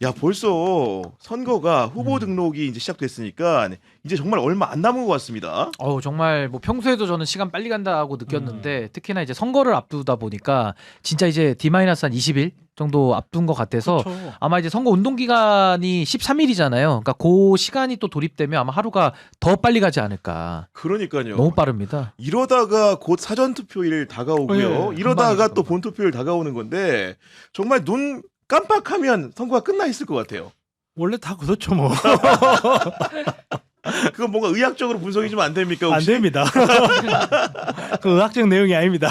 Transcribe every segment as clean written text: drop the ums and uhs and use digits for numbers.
야, 벌써 선거가 후보 등록이 이제 시작됐으니까 이제 정말 얼마 안 남은 것 같습니다. 정말 뭐 평소에도 저는 시간 빨리 간다고 느꼈는데 특히나 이제 선거를 앞두다 보니까 진짜 이제 D-한 20일 정도 앞둔 것 같아서 그렇죠. 아마 이제 선거 운동 기간이 13일이잖아요. 그러니까 그 시간이 또 돌입되면 아마 하루가 더 빨리 가지 않을까. 그러니까요. 너무 빠릅니다. 이러다가 곧 사전 투표일 다가오고요. 예, 이러다가 금방 또 본 투표일 다가오는 건데 정말 눈 깜빡하면 선거가 끝나 있을 것 같아요. 원래 다 그렇죠 뭐. 그건 뭔가 의학적으로 분석이 좀 안 됩니까? 안 혹시? 됩니다. 그 의학적 내용이 아닙니다.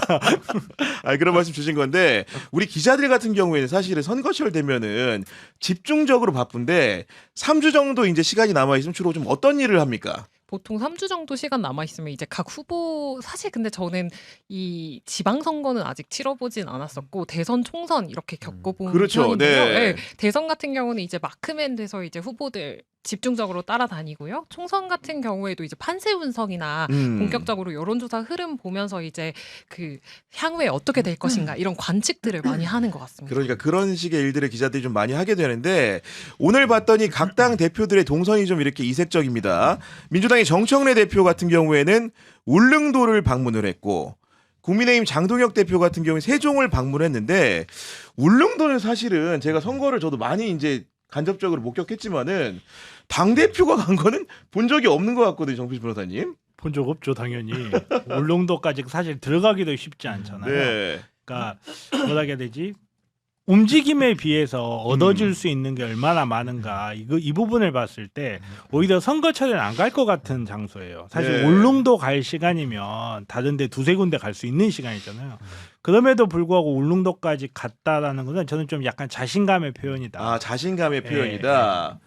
그런 말씀 주신 건데 우리 기자들 같은 경우에는 사실은 선거철 되면은 집중적으로 바쁜데 3주 정도 이제 시간이 남아 있으면 주로 좀 어떤 일을 합니까? 보통 3주 정도 시간 남아 있으면 이제 각 후보 사실 근데 저는 이 지방 선거는 아직 치러보진 않았었고 대선 총선 이렇게 겪어본 그렇죠. 편인데요. 네. 네, 대선 같은 경우는 이제 마크맨 돼서 이제 후보들 집중적으로 따라다니고요. 총선 같은 경우에도 이제 판세 분석이나 본격적으로 여론조사 흐름 보면서 이제 그 향후에 어떻게 될 것인가 이런 관측들을 많이 하는 것 같습니다. 그러니까 그런 식의 일들을 기자들이 좀 많이 하게 되는데 오늘 봤더니 각 당 대표들의 동선이 좀 이렇게 이색적입니다. 민주당의 정청래 대표 같은 경우에는 울릉도를 방문을 했고 국민의힘 장동혁 대표 같은 경우는 세종을 방문했는데 울릉도는 사실은 제가 선거를 저도 많이 이제 간접적으로 목격했지만은 당 대표가 간 거는 본 적이 없는 것 같거든요, 정필 변호사님. 본 적 없죠 당연히. 울릉도까지 사실 들어가기도 쉽지 않잖아요. 네. 그러니까 뭐라 해야 되지? 움직임에 비해서 얻어질 수 있는 게 얼마나 많은가 이 부분을 봤을 때 오히려 선거철에는 안 갈 것 같은 장소예요. 사실 네. 울릉도 갈 시간이면 다른데 두세 군데 갈 수 있는 시간이잖아요. 그럼에도 불구하고 울릉도까지 갔다라는 것은 저는 좀 약간 자신감의 표현이다. 아, 자신감의 예, 표현이다.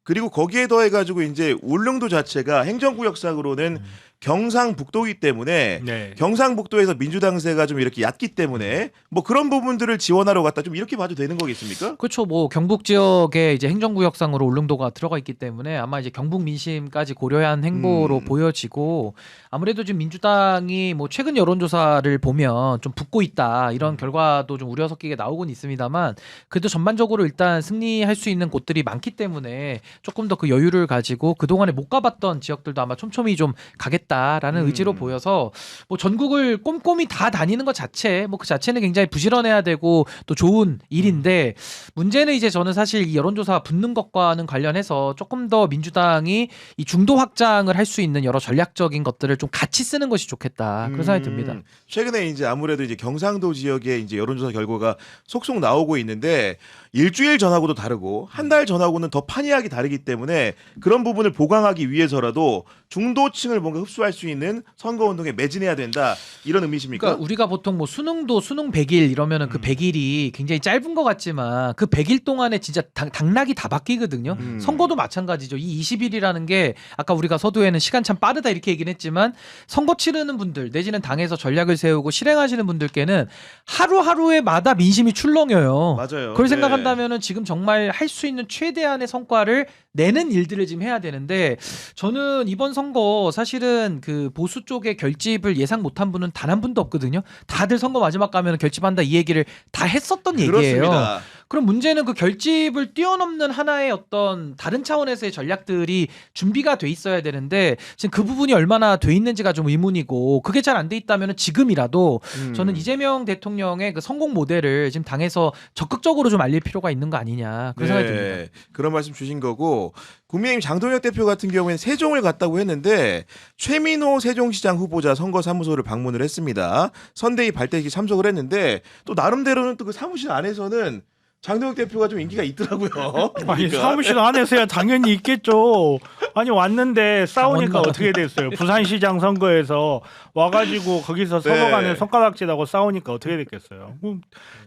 그리고 거기에 더해가지고 이제 울릉도 자체가 행정구역상으로는 경상북도이기 때문에 네. 경상북도에서 민주당세가 좀 이렇게 얕기 때문에 뭐 그런 부분들을 지원하러 갔다 좀 이렇게 봐도 되는 거겠습니까? 그렇죠. 뭐 경북 지역에 이제 행정구역상으로 울릉도가 들어가 있기 때문에 아마 이제 경북 민심까지 고려한 행보로 보여지고 아무래도 지금 민주당이 뭐 최근 여론조사를 보면 좀 붙고 있다 이런 결과도 좀 우려 섞이게 나오곤 있습니다만 그래도 전반적으로 일단 승리할 수 있는 곳들이 많기 때문에 조금 더 그 여유를 가지고 그동안에 못 가봤던 지역들도 아마 촘촘히 좀 가겠다라는 의지로 보여서 뭐 전국을 꼼꼼히 다 다니는 것 자체 뭐 그 자체는 굉장히 부지런해야 되고 또 좋은 일인데 문제는 이제 저는 사실 이 여론조사 붙는 것과는 관련해서 조금 더 민주당이 이 중도 확장을 할 수 있는 여러 전략적인 것들을 좀 같이 쓰는 것이 좋겠다 그런 생각이 듭니다. 최근에 이제 아무래도 이제 경상도 지역에 이제 여론조사 결과가 속속 나오고 있는데 일주일 전하고도 다르고 한 달 전하고는 더 판이하게 다르기 때문에 그런 부분을 보강하기 위해서라도 중도층을 뭔가 흡수할 수 있는 선거운동에 매진해야 된다 이런 의미십니까? 그러니까 우리가 보통 뭐 수능도 수능 100일 이러면은 그 100일이 굉장히 짧은 것 같지만 그 100일 동안에 진짜 당락이 다 바뀌거든요. 선거도 마찬가지죠. 이 20일이라는 게 아까 우리가 서두에는 시간 참 빠르다 이렇게 얘기는 했지만 선거 치르는 분들 내지는 당에서 전략을 세우고 실행하시는 분들께는 하루하루에마다 민심이 출렁여요. 맞아요. 그걸 네. 생각한다면은 지금 정말 할 수 있는 최대한의 성과를 내는 일들을 지금 해야 되는데 저는 이번 선거 사실은 그 보수 쪽의 결집을 예상 못한 분은 단 한 분도 없거든요. 다들 선거 마지막 가면 결집한다 이 얘기를 다 했었던 얘기예요. 그렇습니다. 그럼 문제는 그 결집을 뛰어넘는 하나의 어떤 다른 차원에서의 전략들이 준비가 돼 있어야 되는데 지금 그 부분이 얼마나 돼 있는지가 좀 의문이고 그게 잘 안 돼 있다면 지금이라도 저는 이재명 대통령의 그 성공 모델을 지금 당에서 적극적으로 좀 알릴 필요가 있는 거 아니냐 그런 생각이 듭니다. 그런 말씀 주신 거고 국민의힘 장동혁 대표 같은 경우에는 세종을 갔다고 했는데 최민호 세종시장 후보자 선거사무소를 방문을 했습니다. 선대위 발대식에 참석을 했는데 또 나름대로는 또 그 사무실 안에서는 장동혁 대표가 좀 인기가 있더라고요. 아니 그러니까. 사무실 안에서야 당연히 있겠죠. 아니 왔는데 싸우니까 강원도. 어떻게 됐어요? 부산시장 선거에서 와가지고 거기서 네. 서로 간에 손가락질하고 싸우니까 어떻게 됐겠어요?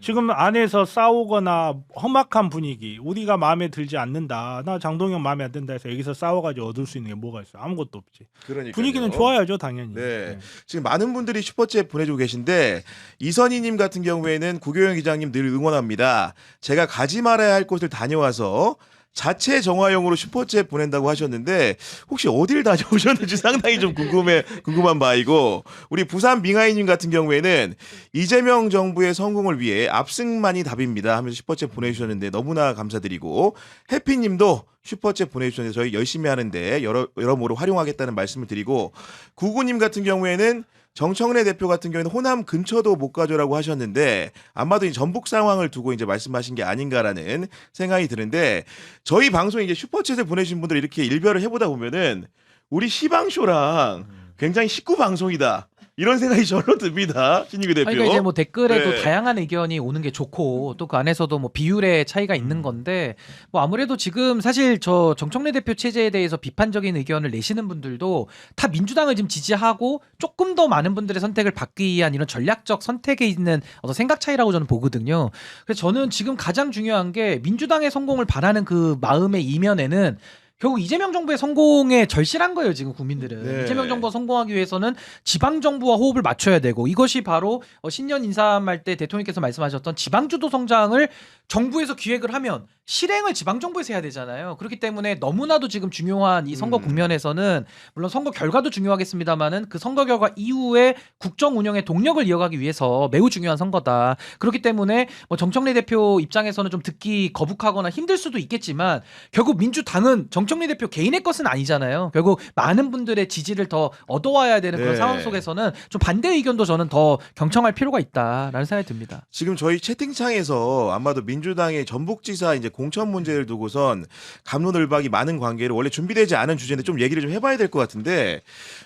지금 안에서 싸우거나 험악한 분위기 우리가 마음에 들지 않는다. 나 장동영 마음에 안 든다 해서 여기서 싸워가지고 얻을 수 있는 게 뭐가 있어요? 아무것도 없지. 그러니까요. 분위기는 좋아야죠 당연히. 네. 지금 많은 분들이 슈퍼챗 보내주고 계신데 이선희님 같은 경우에는 구교영 기자님 늘 응원합니다. 제가 가지 말아야 할 곳을 다녀와서 자체 정화용으로 슈퍼챗 보낸다고 하셨는데 혹시 어딜 다녀오셨는지 상당히 좀 궁금한 바이고 우리 부산 빙하이님 같은 경우에는 이재명 정부의 성공을 위해 압승만이 답입니다 하면서 슈퍼챗 보내주셨는데 너무나 감사드리고 해피님도 슈퍼챗 보내주셨는데 저희 열심히 하는데 여러모로 활용하겠다는 말씀을 드리고 구구님 같은 경우에는 정청래 대표 같은 경우에는 호남 근처도 못 가져라고 하셨는데 아마도 이 전북 상황을 두고 이제 말씀하신 게 아닌가라는 생각이 드는데 저희 방송에 이제 슈퍼챗을 보내신 분들 이렇게 일별을 해보다 보면은 우리 시방쇼랑 굉장히 식구 방송이다. 이런 생각이 절로 듭니다. 신유기 대표. 그러니까 이제 뭐 댓글에도 네. 다양한 의견이 오는 게 좋고 또 그 안에서도 뭐 비율의 차이가 있는 건데 뭐 아무래도 지금 사실 저 정청래 대표 체제에 대해서 비판적인 의견을 내시는 분들도 다 민주당을 지금 지지하고 조금 더 많은 분들의 선택을 받기 위한 이런 전략적 선택에 있는 어떤 생각 차이라고 저는 보거든요. 그래서 저는 지금 가장 중요한 게 민주당의 성공을 바라는 그 마음의 이면에는 결국 이재명 정부의 성공에 절실한 거예요, 지금 국민들은. 네. 이재명 정부가 성공하기 위해서는 지방 정부와 호흡을 맞춰야 되고 이것이 바로 신년 인사말 때 대통령께서 말씀하셨던 지방 주도 성장을 정부에서 기획을 하면 실행을 지방 정부에서 해야 되잖아요. 그렇기 때문에 너무나도 지금 중요한 이 선거 국면에서는 물론 선거 결과도 중요하겠습니다만은 그 선거 결과 이후에 국정 운영의 동력을 이어가기 위해서 매우 중요한 선거다. 그렇기 때문에 뭐 정청래 대표 입장에서는 좀 듣기 거북하거나 힘들 수도 있겠지만 결국 민주당은 정청래 대표 개인의 것은 아니잖아요. 결국 많은 분들의 지지를 더 얻어와야 되는 그런 네. 상황 속에서는 좀 반대 의견도 저는 더 경청할 필요가 있다라는 생각이 듭니다. 지금 저희 채팅창에서 아마도 민주당의 전북지사 이제 공천 문제를 두고선 갑론을박이 많은 관계로 원래 준비되지 않은 주제인데 좀 얘기를 좀 해봐야 될 것 같은데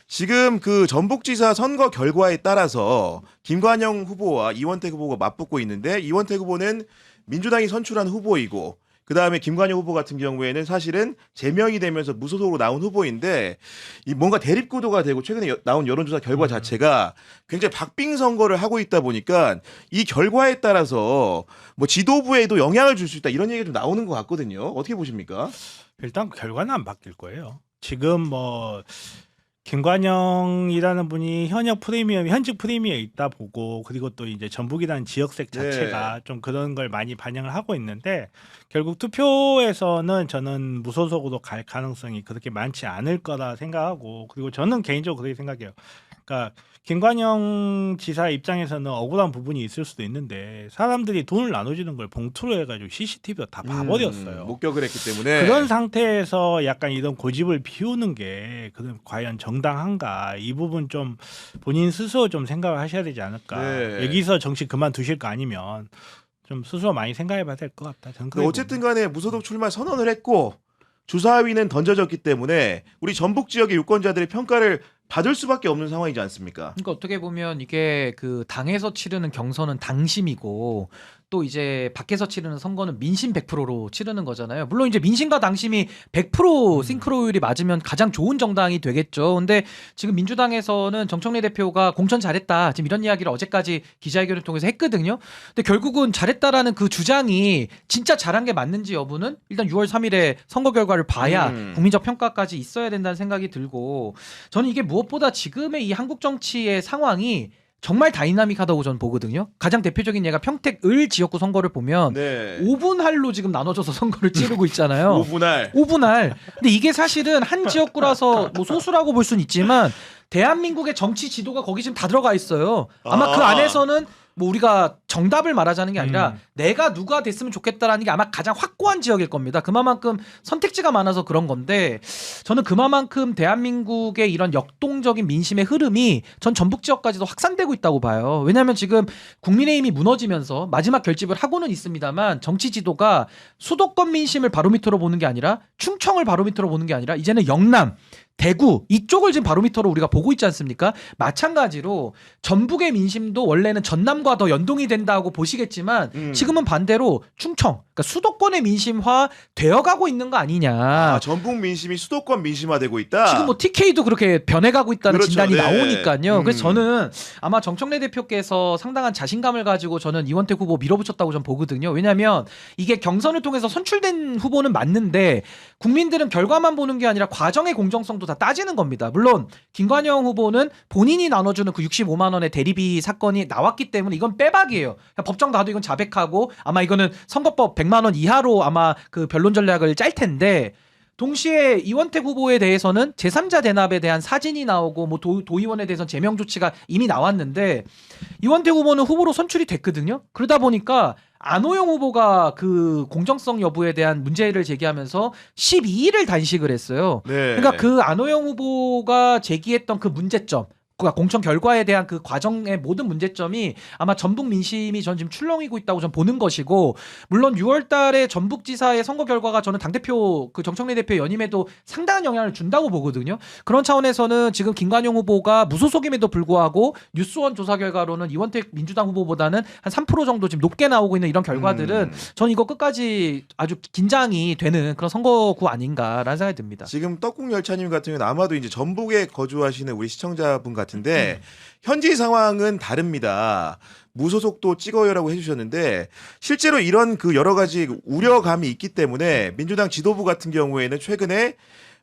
지금 그 전북지사 선거 결과에 따라서 김관영 후보와 이원택 후보가 맞붙고 있는데 이원택 후보는 민주당이 선출한 후보이고 그 다음에 김관영 후보 같은 경우에는 사실은 제명이 되면서 무소속으로 나온 후보인데 이 뭔가 대립구도가 되고 최근에 나온 여론조사 결과 자체가 굉장히 박빙 선거를 하고 있다 보니까 이 결과에 따라서 뭐 지도부에도 영향을 줄 수 있다 이런 얘기가 좀 나오는 것 같거든요. 어떻게 보십니까? 일단 결과는 안 바뀔 거예요. 지금 뭐 김관영이라는 분이 현직 프리미엄에 있다 보고 그리고 또 이제 전북이라는 지역색 자체가 좀 그런 걸 많이 반영을 하고 있는데 결국 투표에서는 저는 무소속으로 갈 가능성이 그렇게 많지 않을 거라 생각하고 그리고 저는 개인적으로 그렇게 생각해요. 그러니까 김관영 지사 입장에서는 억울한 부분이 있을 수도 있는데 사람들이 돈을 나눠주는 걸 봉투로 해가지고 CCTV로 다 봐버렸어요. 목격을 했기 때문에 그런 상태에서 약간 이런 고집을 피우는 게 그럼 과연 정당한가 이 부분 좀 본인 스스로 좀 생각을 하셔야 되지 않을까. 네. 여기서 정치 그만두실 거 아니면 좀 스스로 많이 생각해봐야 될 것 같다. 저는 그렇게 어쨌든 간에 무소속 출마 선언을 했고 주사위는 던져졌기 때문에 우리 전북 지역의 유권자들의 평가를 받을 수밖에 없는 상황이지 않습니까? 그러니까 어떻게 보면 이게 그 당에서 치르는 경선은 당심이고 또 이제 밖에서 치르는 선거는 민심 100%로 치르는 거잖아요. 물론 이제 민심과 당심이 100% 싱크로율이 맞으면 가장 좋은 정당이 되겠죠. 근데 지금 민주당에서는 정청래 대표가 공천 잘했다. 지금 이런 이야기를 어제까지 기자회견을 통해서 했거든요. 근데 결국은 잘했다라는 그 주장이 진짜 잘한 게 맞는지 여부는 일단 6월 3일에 선거 결과를 봐야 국민적 평가까지 있어야 된다는 생각이 들고 저는 이게 무엇보다 지금의 이 한국 정치의 상황이 정말 다이나믹하다고 저는 보거든요. 가장 대표적인 예가 평택 을 지역구 선거를 보면 네. 5분할로 지금 나눠져서 선거를 치르고 있잖아요. 5분할. 5분할. 근데 이게 사실은 한 지역구라서 뭐 소수라고 볼 수는 있지만 대한민국의 정치 지도가 거기 지금 다 들어가 있어요. 아마 그 안에서는 뭐 우리가 정답을 말하자는 게 아니라 내가 누가 됐으면 좋겠다라는 게 아마 가장 확고한 지역일 겁니다. 그만큼 선택지가 많아서 그런 건데 저는 그만큼 대한민국의 이런 역동적인 민심의 흐름이 전 전북 지역까지도 확산되고 있다고 봐요. 왜냐하면 지금 국민의힘이 무너지면서 마지막 결집을 하고는 있습니다만 정치 지도가 수도권 민심을 바로미터로 보는 게 아니라 충청을 바로미터로 보는 게 아니라 이제는 영남 대구 이쪽을 지금 바로미터로 우리가 보고 있지 않습니까? 마찬가지로 전북의 민심도 원래는 전남과 더 연동이 된다고 보시겠지만 지금은 반대로 충청, 그러니까 수도권의 민심화 되어가고 있는 거 아니냐. 아, 전북 민심이 수도권 민심화되고 있다. 지금 뭐 TK도 그렇게 변해가고 있다는 그렇죠. 진단이 네. 나오니까요. 그래서 저는 아마 정청래 대표께서 상당한 자신감을 가지고 저는 이원택 후보 밀어붙였다고 좀 보거든요. 왜냐하면 이게 경선을 통해서 선출된 후보는 맞는데 국민들은 결과만 보는 게 아니라 과정의 공정성도 다 따지는 겁니다. 물론 김관영 후보는 본인이 나눠주는 그 65만 원의 대리비 사건이 나왔기 때문에 이건 빼박이에요. 법정 가도 이건 자백하고 아마 이거는 선거법 100만 원 이하로 아마 그 변론 전략을 짤 텐데 동시에 이원택 후보에 대해서는 제3자 대납에 대한 사진이 나오고 뭐 도의원에 대해서는 제명 조치가 이미 나왔는데 이원택 후보는 후보로 선출이 됐거든요. 그러다 보니까 안호영 후보가 그 공정성 여부에 대한 문제를 제기하면서 12일을 단식을 했어요. 네. 그러니까 그 안호영 후보가 제기했던 그 문제점, 그러니까 공천 결과에 대한 그 과정의 모든 문제점이 아마 전북 민심이 전 지금 출렁이고 있다고 전 보는 것이고, 물론 6월달에 전북지사의 선거 결과가 저는 당대표 그 정청래 대표 연임에도 상당한 영향을 준다고 보거든요. 그런 차원에서는 지금 김관용 후보가 무소속임에도 불구하고 뉴스원 조사 결과로는 이원택 민주당 후보보다는 한 3% 정도 지금 높게 나오고 있는 이런 결과들은 전 이거 끝까지 아주 긴장이 되는 그런 선거구 아닌가라는 생각이 듭니다. 지금 떡국열차님 같은 경우는 아마도 이제 전북에 거주하시는 우리 시청자분 같은데 현지 상황은 다릅니다. 무소속도 찍어요라고 해주셨는데 실제로 이런 그 여러 가지 우려감이 있기 때문에 민주당 지도부 같은 경우에는 최근에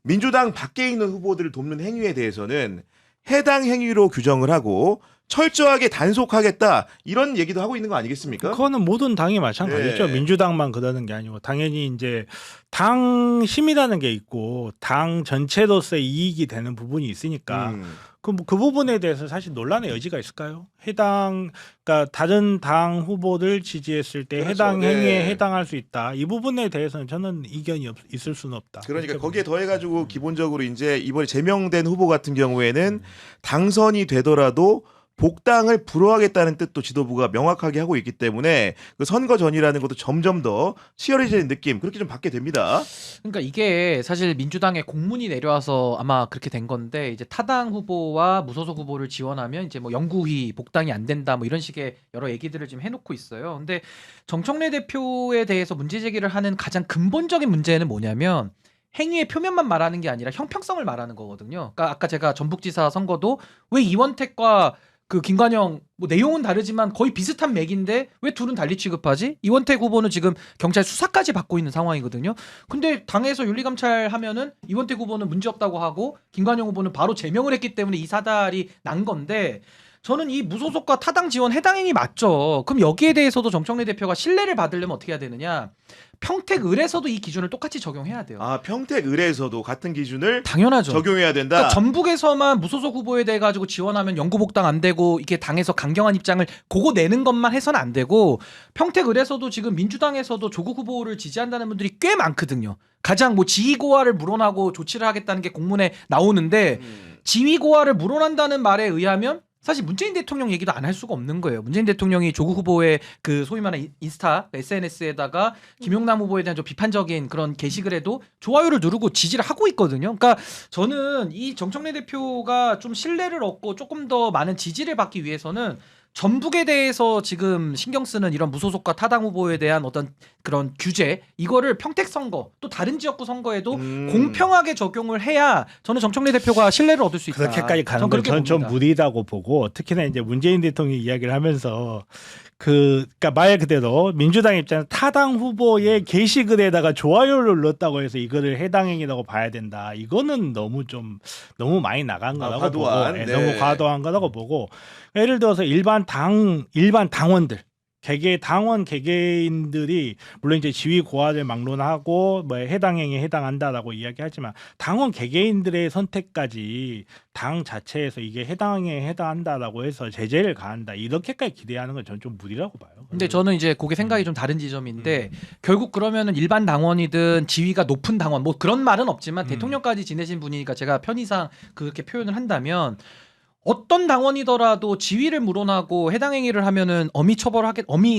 민주당 밖에 있는 후보들을 돕는 행위에 대해서는 해당 행위로 규정을 하고 철저하게 단속하겠다 이런 얘기도 하고 있는 거 아니겠습니까? 그거는 모든 당이 마찬가지죠. 네. 민주당만 그러는 게 아니고 당연히 이제 당 힘이라는 게 있고 당 전체로서의 이익이 되는 부분이 있으니까 그 부분에 대해서 사실 논란의 여지가 있을까요? 그러니까 다른 당 후보들 지지했을 때 그렇죠. 해당 네. 행위에 해당할 수 있다. 이 부분에 대해서는 저는 이견이 있을 수는 없다. 그러니까 그렇게 거기에 봅니다. 더해가지고 기본적으로 이제 이번에 제명된 후보 같은 경우에는 당선이 되더라도 복당을 불허하겠다는 뜻도 지도부가 명확하게 하고 있기 때문에 그 선거 전이라는 것도 점점 더 치열해지는 느낌 그렇게 좀 받게 됩니다. 그러니까 이게 사실 민주당에 공문이 내려와서 아마 그렇게 된 건데 이제 타당 후보와 무소속 후보를 지원하면 이제 뭐 영구히 복당이 안 된다 뭐 이런 식의 여러 얘기들을 지금 해놓고 있어요. 근데 정청래 대표에 대해서 문제 제기를 하는 가장 근본적인 문제는 뭐냐면 행위의 표면만 말하는 게 아니라 형평성을 말하는 거거든요. 그러니까 아까 제가 전북지사 선거도 왜 이원택과 그 김관영 뭐 내용은 다르지만 거의 비슷한 맥인데 왜 둘은 달리 취급하지? 이원택 후보는 지금 경찰 수사까지 받고 있는 상황이거든요. 근데 당에서 윤리감찰하면은 이원택 후보는 문제 없다고 하고 김관영 후보는 바로 제명을 했기 때문에 이 사달이 난 건데 저는 이 무소속과 타당 지원 해당 행위 맞죠. 그럼 여기에 대해서도 정청래 대표가 신뢰를 받으려면 어떻게 해야 되느냐? 평택을에서도 이 기준을 똑같이 적용해야 돼요. 아 평택을에서도 같은 기준을 당연하죠. 적용해야 된다. 그러니까 전북에서만 무소속 후보에 대해 가지고 지원하면 영구 복당 안 되고 이게 당에서 강경한 입장을 고거 내는 것만 해서는 안 되고 평택을에서도 지금 민주당에서도 조국 후보를 지지한다는 분들이 꽤 많거든요. 가장 뭐 지위 고하를 물어나고 조치를 하겠다는 게 공문에 나오는데 지위 고하를 물어난다는 말에 의하면 사실 문재인 대통령 얘기도 안 할 수가 없는 거예요. 문재인 대통령이 조국 후보의 그 소위 말하는 인스타 SNS에다가 김용남 후보에 대한 좀 비판적인 그런 게시글에도 좋아요를 누르고 지지를 하고 있거든요. 그러니까 저는 이 정청래 대표가 좀 신뢰를 얻고 조금 더 많은 지지를 받기 위해서는 전북에 대해서 지금 신경 쓰는 이런 무소속과 타당 후보에 대한 어떤 그런 규제 이거를 평택 선거 또 다른 지역구 선거에도 공평하게 적용을 해야 저는 정청래 대표가 신뢰를 얻을 수 있다. 그렇게까지 가는 전 건 그렇게 저는 좀 봅니다. 무리다고 보고 특히나 이제 문재인 대통령이 이야기를 하면서 그러니까 말 그대로 민주당 입장에서 타당 후보의 게시글에다가 좋아요를 눌렀다고 해서 이거를 해당 행위라고 봐야 된다. 이거는 너무 많이 나간 거라고 과도한, 보고 네. 너무 과도한 거라고 보고 예를 들어서 일반 당원들 당원 개개인들이 물론 이제 지위 고하를 막론하고 뭐 해당 행위에 해당한다라고 이야기하지만 당원 개개인들의 선택까지 당 자체에서 이게 해당 행위에 해당한다라고 해서 제재를 가한다 이렇게까지 기대하는 건 저는 좀 무리라고 봐요. 근데 저는 이제 그게 생각이 좀 다른 지점인데 결국 그러면은 일반 당원이든 지위가 높은 당원 뭐 그런 말은 없지만 대통령까지 지내신 분이니까 제가 편의상 그렇게 표현을 한다면 어떤 당원이더라도 지위를 물어나고 해당 행위를 하면은 엄히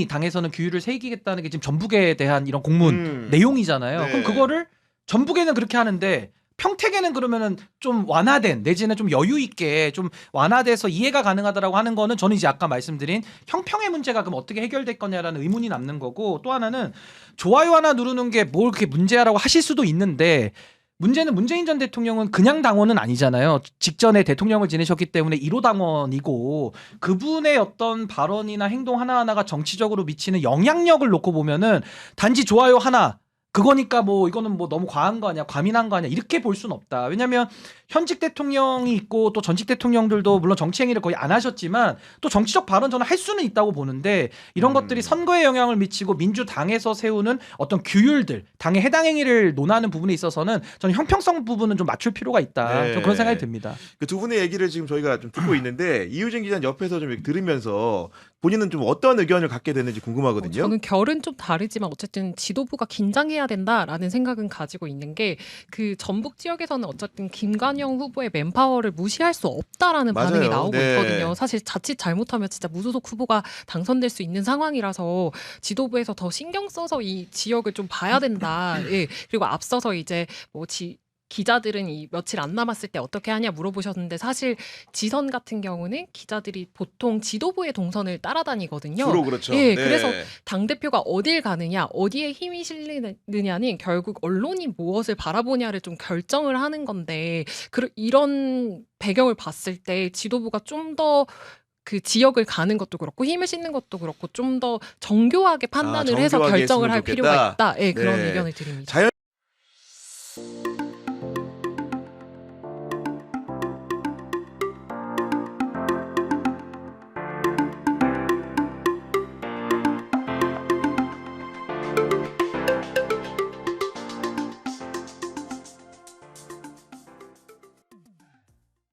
당에서는 규율을 새기겠다는 게 지금 전북에 대한 이런 공문 내용이잖아요. 네. 그럼 그거를 전북에는 그렇게 하는데 평택에는 그러면은 좀 완화된 내지는 좀 여유 있게 좀 완화돼서 이해가 가능하다라고 하는 거는 저는 이제 아까 말씀드린 형평의 문제가 그럼 어떻게 해결될 거냐라는 의문이 남는 거고 또 하나는 좋아요 하나 누르는 게 뭘 그렇게 문제야라고 하실 수도 있는데 문제는 문재인 전 대통령은 그냥 당원은 아니잖아요. 직전에 대통령을 지내셨기 때문에 1호 당원이고 그분의 어떤 발언이나 행동 하나하나가 정치적으로 미치는 영향력을 놓고 보면은 단지 좋아요 하나 그거니까 뭐 이거는 뭐 너무 과한 거 아니야, 과민한 거 아니야 이렇게 볼 수는 없다. 왜냐하면 현직 대통령이 있고 또 전직 대통령들도 물론 정치 행위를 거의 안 하셨지만 또 정치적 발언 저는 할 수는 있다고 보는데 이런 것들이 선거에 영향을 미치고 민주당에서 세우는 어떤 규율들, 당의 해당 행위를 논하는 부분에 있어서는 저는 형평성 부분은 좀 맞출 필요가 있다. 네. 좀 그런 생각이 듭니다. 그 두 분의 얘기를 지금 저희가 좀 듣고 있는데 이유진 기자는 옆에서 좀 이렇게 들으면서 본인은 좀 어떤 의견을 갖게 됐는지 궁금하거든요. 저는 결은 좀 다르지만 어쨌든 지도부가 긴장해야 된다라는 생각은 가지고 있는 게 그 전북 지역에서는 어쨌든 김관영 후보의 맨파워를 무시할 수 없다라는 맞아요. 반응이 나오고 네. 있거든요. 사실 자칫 잘못하면 진짜 무소속 후보가 당선될 수 있는 상황이라서 지도부에서 더 신경 써서 이 지역을 좀 봐야 된다. 예. 그리고 앞서서 이제 뭐 기자들은 이 며칠 안 남았을 때 어떻게 하냐 물어보셨는데 사실 지선 같은 경우는 기자들이 보통 지도부의 동선을 따라다니거든요. 주로 그렇죠. 예, 그래서 당대표가 어딜 가느냐, 어디에 힘이 실리느냐는 결국 언론이 무엇을 바라보냐를 좀 결정을 하는 건데 이런 배경을 봤을 때 지도부가 좀 더 그 지역을 가는 것도 그렇고 힘을 싣는 것도 그렇고 좀 더 정교하게 판단을 해서 정교하게 결정을 했으면 할 좋겠다. 필요가 있다. 예, 그런 네. 의견을 드립니다. 자연